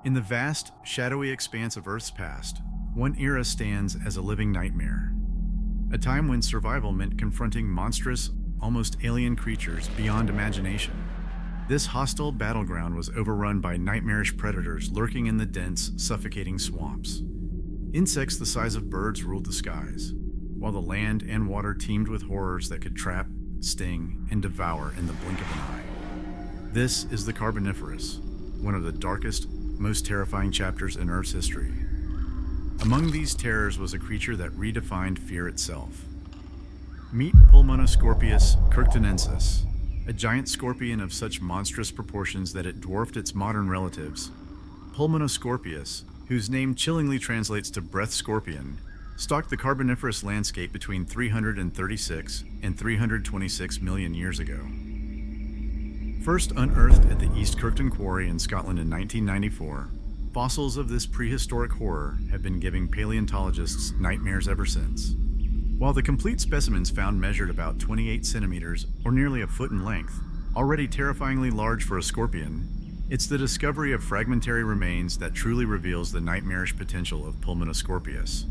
In the vast, shadowy expanse of Earth's past, one era stands as a living nightmare. A time when survival meant confronting monstrous, almost alien creatures beyond imagination. This hostile battleground was overrun by nightmarish predators lurking in the dense, suffocating swamps. Insects the size of birds ruled the skies, while the land and water teemed with horrors that could trap, sting, and devour in the blink of an eye. This is the Carboniferous, one of the darkest, most terrifying chapters in Earth's history. Among these terrors was a creature that redefined fear itself. Meet Pulmonascorpius kirktonensis, a giant scorpion of such monstrous proportions that it dwarfed its modern relatives. Pulmonascorpius, whose name chillingly translates to breath scorpion, stalked the Carboniferous landscape between 336 and 326 million years ago. First unearthed at the East Kirkton Quarry in Scotland in 1994, fossils of this prehistoric horror have been giving paleontologists nightmares ever since. While the complete specimens found measured about 28 centimeters, or nearly a foot in length, already terrifyingly large for a scorpion, it's the discovery of fragmentary remains that truly reveals the nightmarish potential of Pulmonascorpius.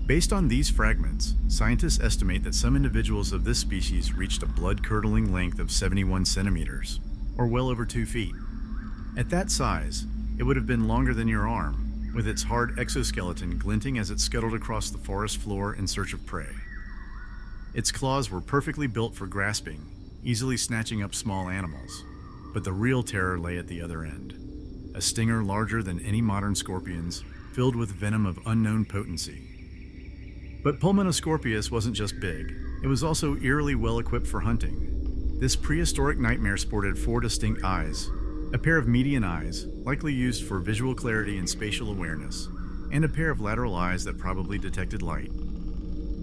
Based on these fragments, scientists estimate that some individuals of this species reached a blood-curdling length of 71 centimeters, or well over 2 feet. At that size, it would have been longer than your arm, with its hard exoskeleton glinting as it scuttled across the forest floor in search of prey. Its claws were perfectly built for grasping, easily snatching up small animals. But the real terror lay at the other end. A stinger larger than any modern scorpion's, filled with venom of unknown potency. But Pulmonascorpius wasn't just big, it was also eerily well-equipped for hunting. This prehistoric nightmare sported 4 distinct eyes, a pair of median eyes, likely used for visual clarity and spatial awareness, and a pair of lateral eyes that probably detected light.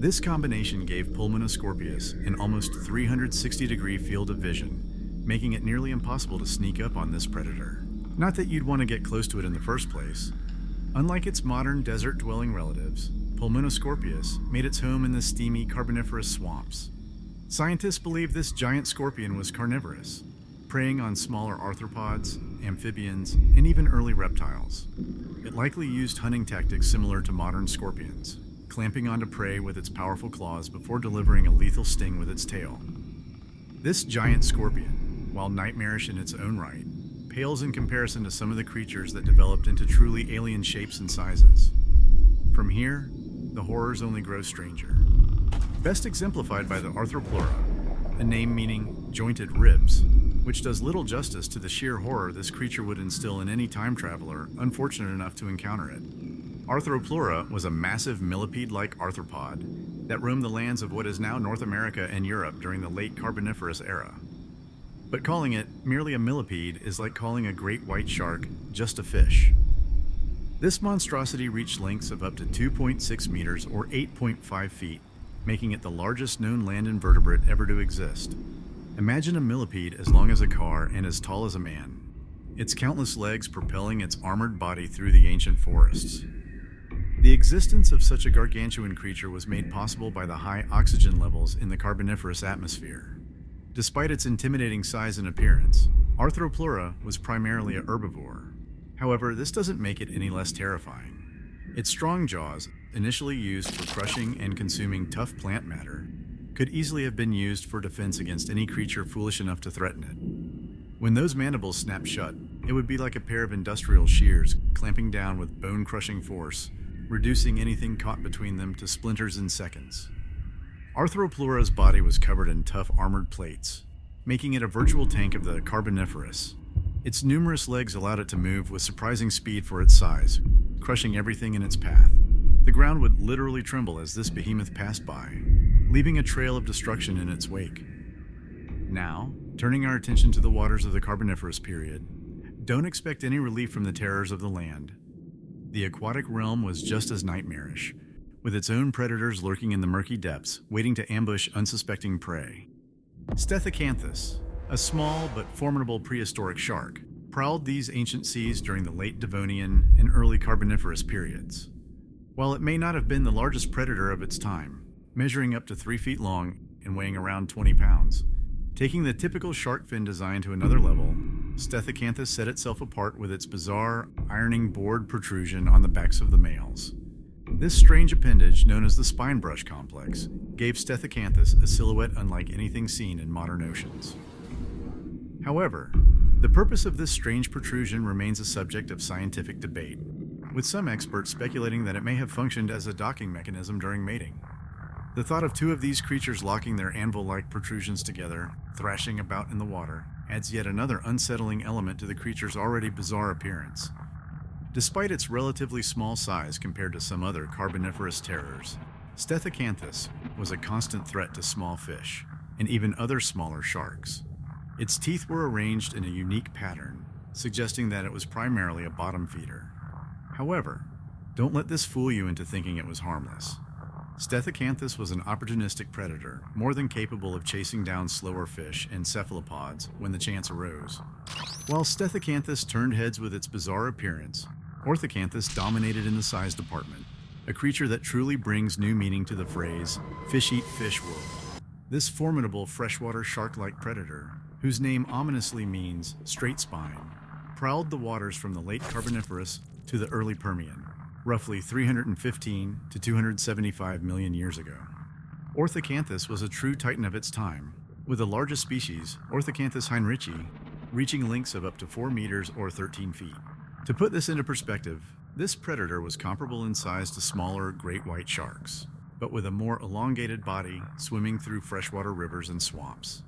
This combination gave Pulmonascorpius an almost 360-degree field of vision, making it nearly impossible to sneak up on this predator. Not that you'd want to get close to it in the first place. Unlike its modern desert-dwelling relatives, Pulmonascorpius made its home in the steamy Carboniferous swamps. Scientists believe this giant scorpion was carnivorous, preying on smaller arthropods, amphibians, and even early reptiles. It likely used hunting tactics similar to modern scorpions, clamping onto prey with its powerful claws before delivering a lethal sting with its tail. This giant scorpion, while nightmarish in its own right, pales in comparison to some of the creatures that developed into truly alien shapes and sizes. From here, the horrors only grow stranger. Best exemplified by the Arthop, a name meaning jointed ribs, which does little justice to the sheer horror this creature would instill in any time traveler unfortunate enough to encounter it. Arthop was a massive millipede-like arthropod that roamed the lands of what is now North America and Europe during the late Carboniferous era. But calling it merely a millipede is like calling a great white shark just a fish. This monstrosity reached lengths of up to 2.6 meters or 8.5 feet, making it the largest known land invertebrate ever to exist. Imagine a millipede as long as a car and as tall as a man, its countless legs propelling its armored body through the ancient forests. The existence of such a gargantuan creature was made possible by the high oxygen levels in the Carboniferous atmosphere. Despite its intimidating size and appearance, Arthop was primarily a herbivore. However, this doesn't make it any less terrifying. Its strong jaws, initially used for crushing and consuming tough plant matter, could easily have been used for defense against any creature foolish enough to threaten it. When those mandibles snapped shut, it would be like a pair of industrial shears clamping down with bone-crushing force, reducing anything caught between them to splinters in seconds. Arthop's body was covered in tough armored plates, making it a virtual tank of the Carboniferous. Its numerous legs allowed it to move with surprising speed for its size, crushing everything in its path. The ground would literally tremble as this behemoth passed by, leaving a trail of destruction in its wake. Now, turning our attention to the waters of the Carboniferous period, don't expect any relief from the terrors of the land. The aquatic realm was just as nightmarish, with its own predators lurking in the murky depths, waiting to ambush unsuspecting prey. Stethocanthus, a small but formidable prehistoric shark, prowled these ancient seas during the late Devonian and early Carboniferous periods. While it may not have been the largest predator of its time, measuring up to 3 feet long and weighing around 20 pounds, taking the typical shark fin design to another level, Stethocanthus set itself apart with its bizarre ironing board protrusion on the backs of the males. This strange appendage, known as the spine brush complex, gave Stethocanthus a silhouette unlike anything seen in modern oceans. However, the purpose of this strange protrusion remains a subject of scientific debate, with some experts speculating that it may have functioned as a docking mechanism during mating. The thought of two of these creatures locking their anvil-like protrusions together, thrashing about in the water, adds yet another unsettling element to the creature's already bizarre appearance. Despite its relatively small size compared to some other Carboniferous terrors, Stethocanthus was a constant threat to small fish, and even other smaller sharks. Its teeth were arranged in a unique pattern, suggesting that it was primarily a bottom feeder. However, don't let this fool you into thinking it was harmless. Stethocanthus was an opportunistic predator, more than capable of chasing down slower fish and cephalopods when the chance arose. While Stethocanthus turned heads with its bizarre appearance, Orthocanthus dominated in the size department, a creature that truly brings new meaning to the phrase, fish eat fish world. This formidable freshwater shark-like predator, whose name ominously means straight spine, prowled the waters from the late Carboniferous to the early Permian, roughly 315 to 275 million years ago. Orthocanthus was a true titan of its time, with the largest species, Orthocanthus heinrichi, reaching lengths of up to 4 meters or 13 feet. To put this into perspective, this predator was comparable in size to smaller great white sharks, but with a more elongated body swimming through freshwater rivers and swamps.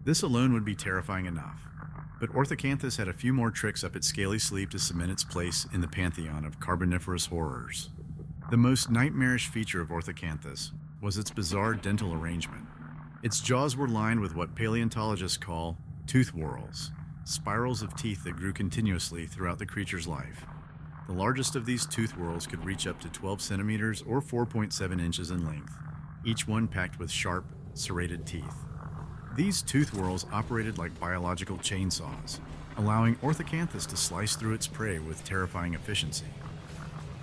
This alone would be terrifying enough, but Orthocanthus had a few more tricks up its scaly sleeve to cement its place in the pantheon of Carboniferous horrors. The most nightmarish feature of Orthocanthus was its bizarre dental arrangement. Its jaws were lined with what paleontologists call tooth whorls, spirals of teeth that grew continuously throughout the creature's life. The largest of these tooth whorls could reach up to 12 centimeters or 4.7 inches in length, each one packed with sharp, serrated teeth. These tooth whorls operated like biological chainsaws, allowing Orthocanthus to slice through its prey with terrifying efficiency.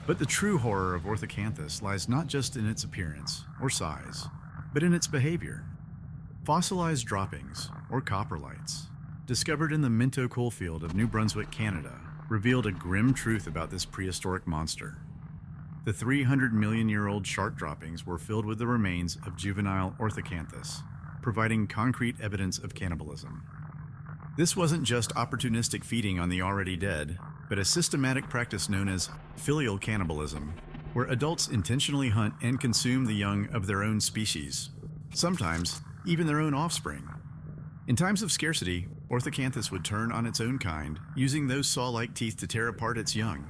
But the true horror of Orthocanthus lies not just in its appearance or size, but in its behavior. Fossilized droppings, or coprolites, discovered in the Minto coalfield of New Brunswick, Canada, revealed a grim truth about this prehistoric monster. The 300-million-year-old shark droppings were filled with the remains of juvenile Orthocanthus, providing concrete evidence of cannibalism. This wasn't just opportunistic feeding on the already dead, but a systematic practice known as filial cannibalism, where adults intentionally hunt and consume the young of their own species, sometimes even their own offspring. In times of scarcity, Orthocanthus would turn on its own kind, using those saw-like teeth to tear apart its young.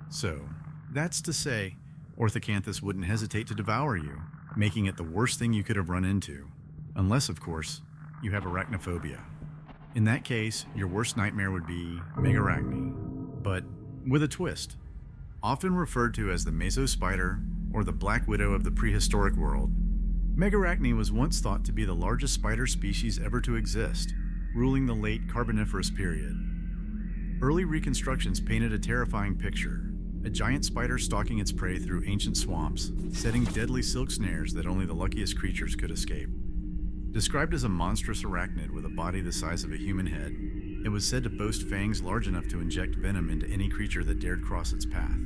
So, that's to say, Orthocanthus wouldn't hesitate to devour you, making it the worst thing you could have run into. Unless, of course, you have arachnophobia. In that case, your worst nightmare would be Megarachne, but with a twist. Often referred to as the mesospider or the black widow of the prehistoric world, Megarachne was once thought to be the largest spider species ever to exist, ruling the late Carboniferous period. Early reconstructions painted a terrifying picture, a giant spider stalking its prey through ancient swamps, setting deadly silk snares that only the luckiest creatures could escape. Described as a monstrous arachnid with a body the size of a human head, it was said to boast fangs large enough to inject venom into any creature that dared cross its path.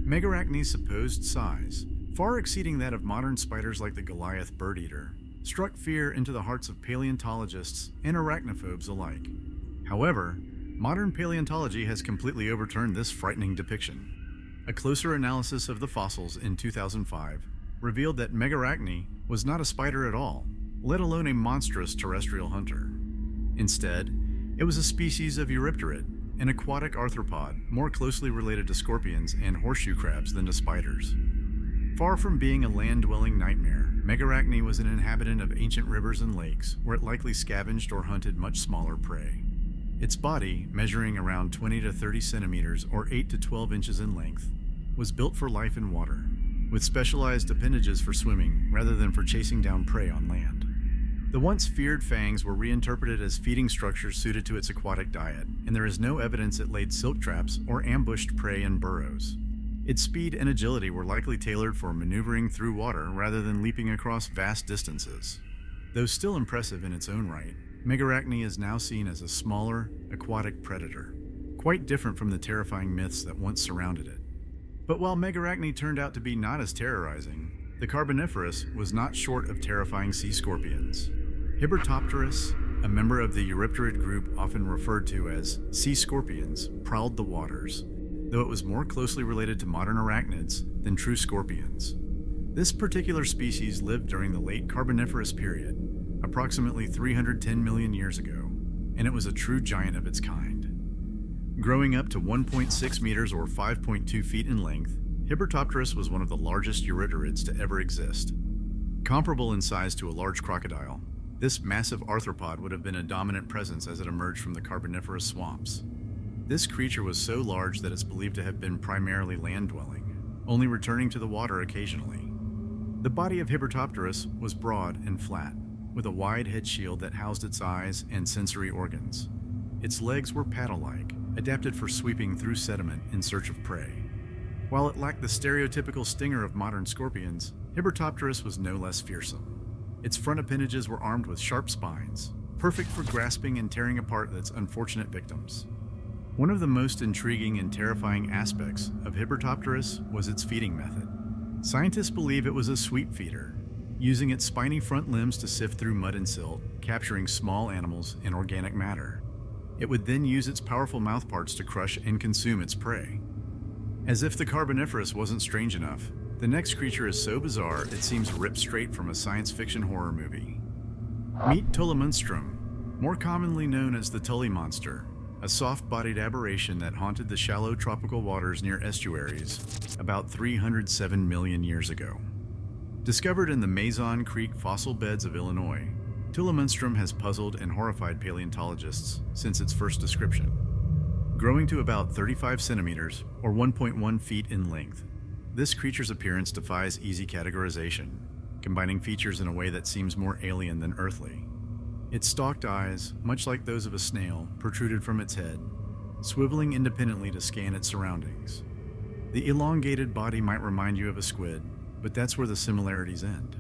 Megarachne's supposed size, far exceeding that of modern spiders like the Goliath bird-eater, struck fear into the hearts of paleontologists and arachnophobes alike. However, modern paleontology has completely overturned this frightening depiction. A closer analysis of the fossils in 2005 revealed that Megarachne was not a spider at all, let alone a monstrous terrestrial hunter. Instead, it was a species of Eurypterid, an aquatic arthropod more closely related to scorpions and horseshoe crabs than to spiders. Far from being a land-dwelling nightmare, Megarachne was an inhabitant of ancient rivers and lakes where it likely scavenged or hunted much smaller prey. Its body, measuring around 20 to 30 centimeters or 8 to 12 inches in length, was built for life in water, with specialized appendages for swimming rather than for chasing down prey on land. The once feared fangs were reinterpreted as feeding structures suited to its aquatic diet, and there is no evidence it laid silk traps or ambushed prey in burrows. Its speed and agility were likely tailored for maneuvering through water rather than leaping across vast distances. Though still impressive in its own right, Megarachne is now seen as a smaller, aquatic predator, quite different from the terrifying myths that once surrounded it. But while Megarachne turned out to be not as terrorizing, the Carboniferous was not short of terrifying sea scorpions. Hibbertopterus, a member of the Eurypterid group often referred to as sea scorpions, prowled the waters, though it was more closely related to modern arachnids than true scorpions. This particular species lived during the late Carboniferous period, approximately 310 million years ago, and it was a true giant of its kind. Growing up to 1.6 meters or 5.2 feet in length, Hibbertopterus was one of the largest eurypterids to ever exist. Comparable in size to a large crocodile, this massive arthropod would have been a dominant presence as it emerged from the Carboniferous swamps. This creature was so large that it's believed to have been primarily land-dwelling, only returning to the water occasionally. The body of Hibbertopterus was broad and flat, with a wide head shield that housed its eyes and sensory organs. Its legs were paddle-like, adapted for sweeping through sediment in search of prey. While it lacked the stereotypical stinger of modern scorpions, Hibbertopterus was no less fearsome. Its front appendages were armed with sharp spines, perfect for grasping and tearing apart its unfortunate victims. One of the most intriguing and terrifying aspects of Hibbertopterus was its feeding method. Scientists believe it was a sweep feeder, using its spiny front limbs to sift through mud and silt, capturing small animals and organic matter. It would then use its powerful mouthparts to crush and consume its prey. As if the Carboniferous wasn't strange enough, the next creature is so bizarre it seems ripped straight from a science fiction horror movie. Meet Monstrum, more commonly known as the Tully Monster, a soft-bodied aberration that haunted the shallow tropical waters near estuaries about 307 million years ago. Discovered in the Maison Creek fossil beds of Illinois, Monstrum has puzzled and horrified paleontologists since its first description. Growing to about 35 centimeters, or 1.1 feet in length, this creature's appearance defies easy categorization, combining features in a way that seems more alien than earthly. Its stalked eyes, much like those of a snail, protruded from its head, swiveling independently to scan its surroundings. The elongated body might remind you of a squid, but that's where the similarities end.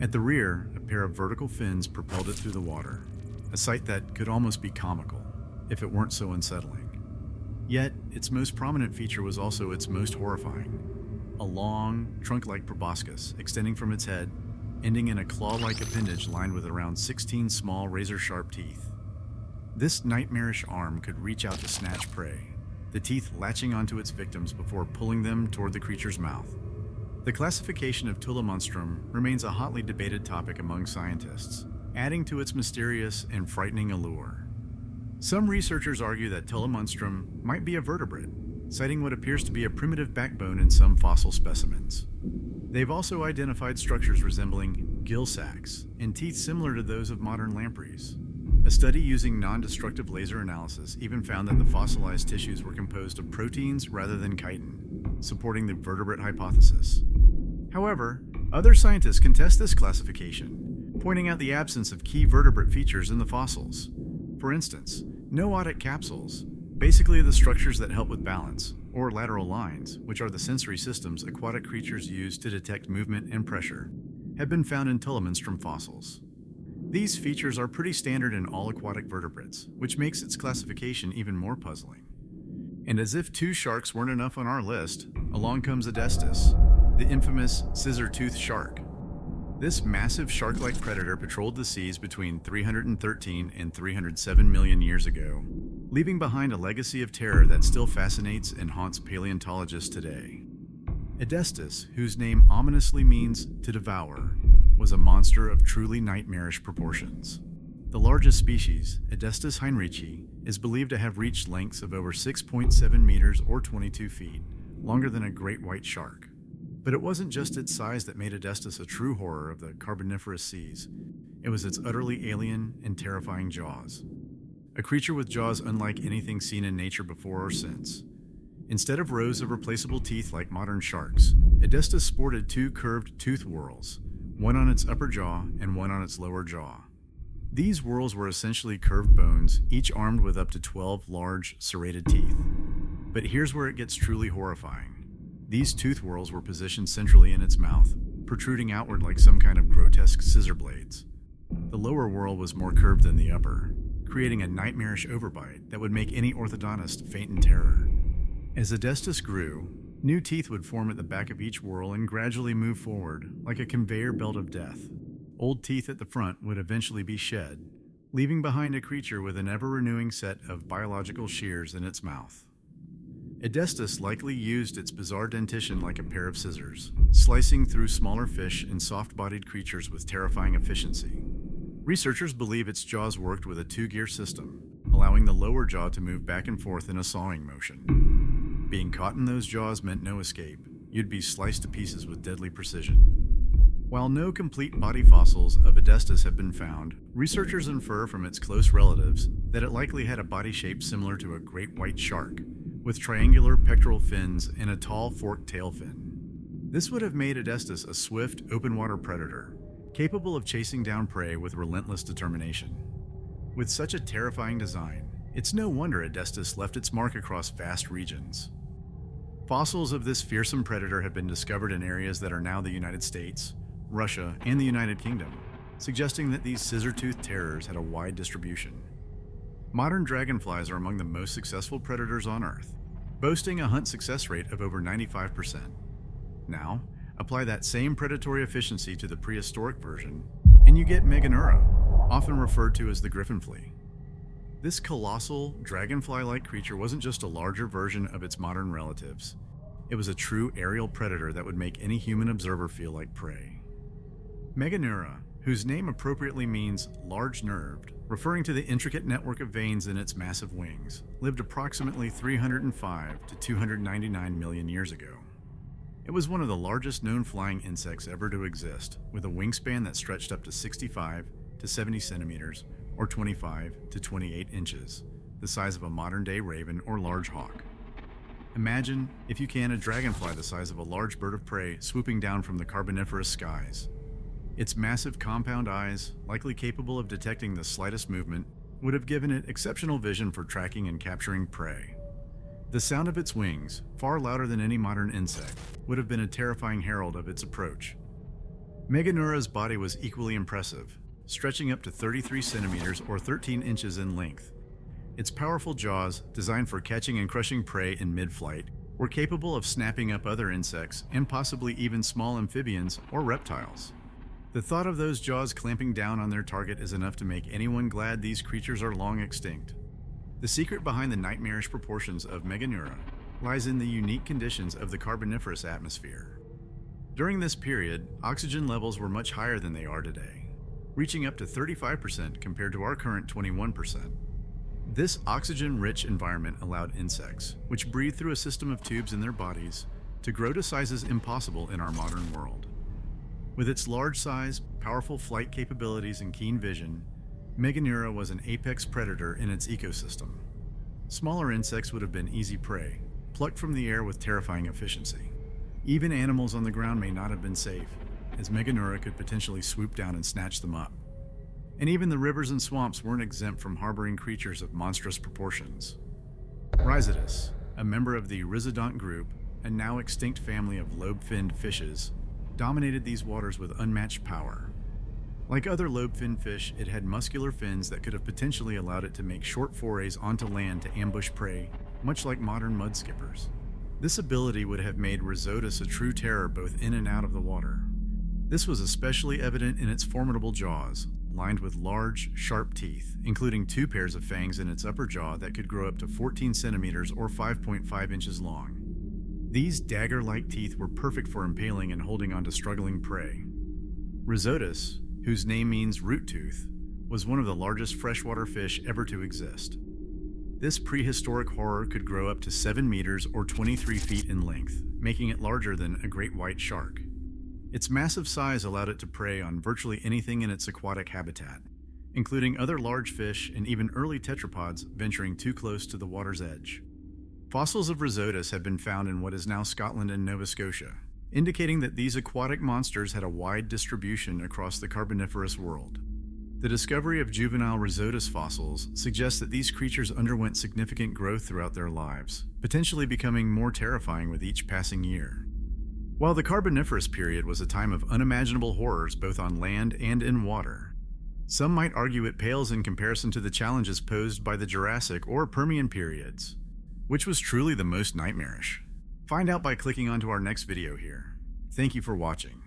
At the rear, a pair of vertical fins propelled it through the water, a sight that could almost be comical, if it weren't so unsettling. Yet, its most prominent feature was also its most horrifying. A long, trunk-like proboscis extending from its head, ending in a claw-like appendage lined with around 16 small razor-sharp teeth. This nightmarish arm could reach out to snatch prey, the teeth latching onto its victims before pulling them toward the creature's mouth. The classification of Monstrum remains a hotly debated topic among scientists, adding to its mysterious and frightening allure. Some researchers argue that Monstrum might be a vertebrate, citing what appears to be a primitive backbone in some fossil specimens. They've also identified structures resembling gill sacs and teeth similar to those of modern lampreys. A study using non-destructive laser analysis even found that the fossilized tissues were composed of proteins rather than chitin, supporting the vertebrate hypothesis. However, other scientists contest this classification, pointing out the absence of key vertebrate features in the fossils. For instance, nootic capsules, basically the structures that help with balance, or lateral lines, which are the sensory systems aquatic creatures use to detect movement and pressure, have been found in Monstrum fossils. These features are pretty standard in all aquatic vertebrates, which makes its classification even more puzzling. And as if two sharks weren't enough on our list, along comes Aestus, the infamous scissor-toothed shark. This massive shark-like predator patrolled the seas between 313 and 307 million years ago, leaving behind a legacy of terror that still fascinates and haunts paleontologists today. Aestus, whose name ominously means to devour, was a monster of truly nightmarish proportions. The largest species, Aestus heinrichi, is believed to have reached lengths of over 6.7 meters or 22 feet, longer than a great white shark. But it wasn't just its size that made Aestus a true horror of the Carboniferous seas. It was its utterly alien and terrifying jaws. A creature with jaws unlike anything seen in nature before or since. Instead of rows of replaceable teeth like modern sharks, Aestus sported two curved tooth whorls, one on its upper jaw and one on its lower jaw. These whorls were essentially curved bones, each armed with up to 12 large, serrated teeth. But here's where it gets truly horrifying. These tooth whorls were positioned centrally in its mouth, protruding outward like some kind of grotesque scissor blades. The lower whorl was more curved than the upper, creating a nightmarish overbite that would make any orthodontist faint in terror. As Aestus grew, new teeth would form at the back of each whorl and gradually move forward, like a conveyor belt of death. Old teeth at the front would eventually be shed, leaving behind a creature with an ever-renewing set of biological shears in its mouth. Aestus likely used its bizarre dentition like a pair of scissors, slicing through smaller fish and soft-bodied creatures with terrifying efficiency. Researchers believe its jaws worked with a two-gear system, allowing the lower jaw to move back and forth in a sawing motion. Being caught in those jaws meant no escape. You'd be sliced to pieces with deadly precision. While no complete body fossils of Aestus have been found, researchers infer from its close relatives that it likely had a body shape similar to a great white shark, with triangular pectoral fins and a tall forked tail fin. This would have made Aestus a swift, open-water predator, capable of chasing down prey with relentless determination. With such a terrifying design, it's no wonder Aestus left its mark across vast regions. Fossils of this fearsome predator have been discovered in areas that are now the United States, Russia, and the United Kingdom, suggesting that these scissor-toothed terrors had a wide distribution. Modern dragonflies are among the most successful predators on Earth, boasting a hunt success rate of over 95%. Now, apply that same predatory efficiency to the prehistoric version, and you get Megarachne, often referred to as the griffin flea. This colossal, dragonfly-like creature wasn't just a larger version of its modern relatives. It was a true aerial predator that would make any human observer feel like prey. Megarachne, whose name appropriately means large-nerved, referring to the intricate network of veins in its massive wings, lived approximately 305 to 299 million years ago. It was one of the largest known flying insects ever to exist, with a wingspan that stretched up to 65 to 70 centimeters, or 25 to 28 inches, the size of a modern-day raven or large hawk. Imagine, if you can, a dragonfly the size of a large bird of prey swooping down from the Carboniferous skies. Its massive compound eyes, likely capable of detecting the slightest movement, would have given it exceptional vision for tracking and capturing prey. The sound of its wings, far louder than any modern insect, would have been a terrifying herald of its approach. Megarachne's body was equally impressive, stretching up to 33 centimeters or 13 inches in length. Its powerful jaws, designed for catching and crushing prey in mid-flight, were capable of snapping up other insects and possibly even small amphibians or reptiles. The thought of those jaws clamping down on their target is enough to make anyone glad these creatures are long extinct. The secret behind the nightmarish proportions of Megarachne lies in the unique conditions of the Carboniferous atmosphere. During this period, oxygen levels were much higher than they are today, reaching up to 35% compared to our current 21%. This oxygen-rich environment allowed insects, which breathe through a system of tubes in their bodies, to grow to sizes impossible in our modern world. With its large size, powerful flight capabilities, and keen vision, Megarachne was an apex predator in its ecosystem. Smaller insects would have been easy prey, plucked from the air with terrifying efficiency. Even animals on the ground may not have been safe, as Megarachne could potentially swoop down and snatch them up. And even the rivers and swamps weren't exempt from harboring creatures of monstrous proportions. Rhizodus, a member of the rhizodont group, a now extinct family of lobe-finned fishes, dominated these waters with unmatched power. Like other lobe-finned fish, it had muscular fins that could have potentially allowed it to make short forays onto land to ambush prey, much like modern mudskippers. This ability would have made Rhizodus a true terror both in and out of the water. This was especially evident in its formidable jaws, lined with large, sharp teeth, including 2 pairs of fangs in its upper jaw that could grow up to 14 centimeters or 5.5 inches long. These dagger-like teeth were perfect for impaling and holding onto struggling prey. Rhizodus, whose name means root tooth, was one of the largest freshwater fish ever to exist. This prehistoric horror could grow up to 7 meters or 23 feet in length, making it larger than a great white shark. Its massive size allowed it to prey on virtually anything in its aquatic habitat, including other large fish and even early tetrapods venturing too close to the water's edge. Fossils of Rhizodus have been found in what is now Scotland and Nova Scotia, indicating that these aquatic monsters had a wide distribution across the Carboniferous world. The discovery of juvenile Rhizodus fossils suggests that these creatures underwent significant growth throughout their lives, potentially becoming more terrifying with each passing year. While the Carboniferous period was a time of unimaginable horrors both on land and in water, Some might argue it pales in comparison to the challenges posed by the Jurassic or Permian periods. Which was truly the most nightmarish? Find out by clicking onto our next video here. Thank you for watching.